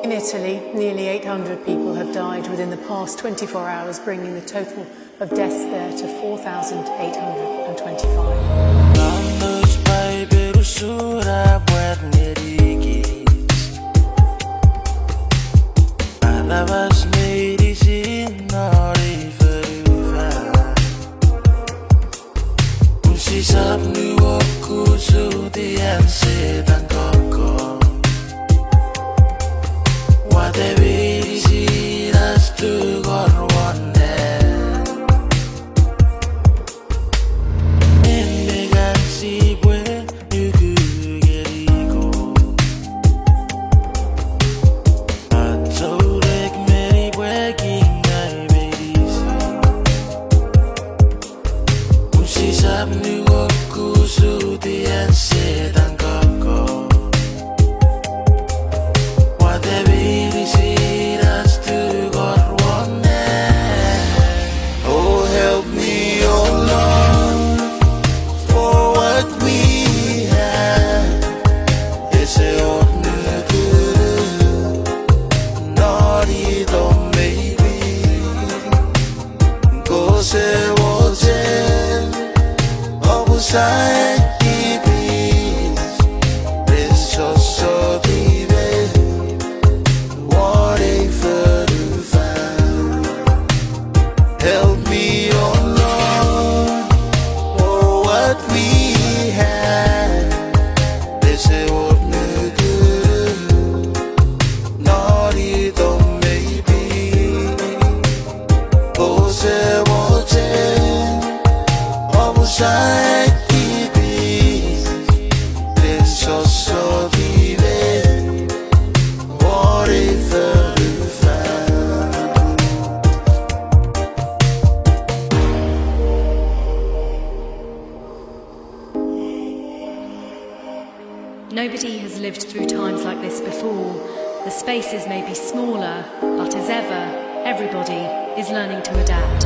In Italy, nearly 800 people have died within the past 24 hours, bringing the total of deaths there to 5,000. Nobody has lived through times like this before. The spaces may be smaller, but as ever, everybody is learning to adapt.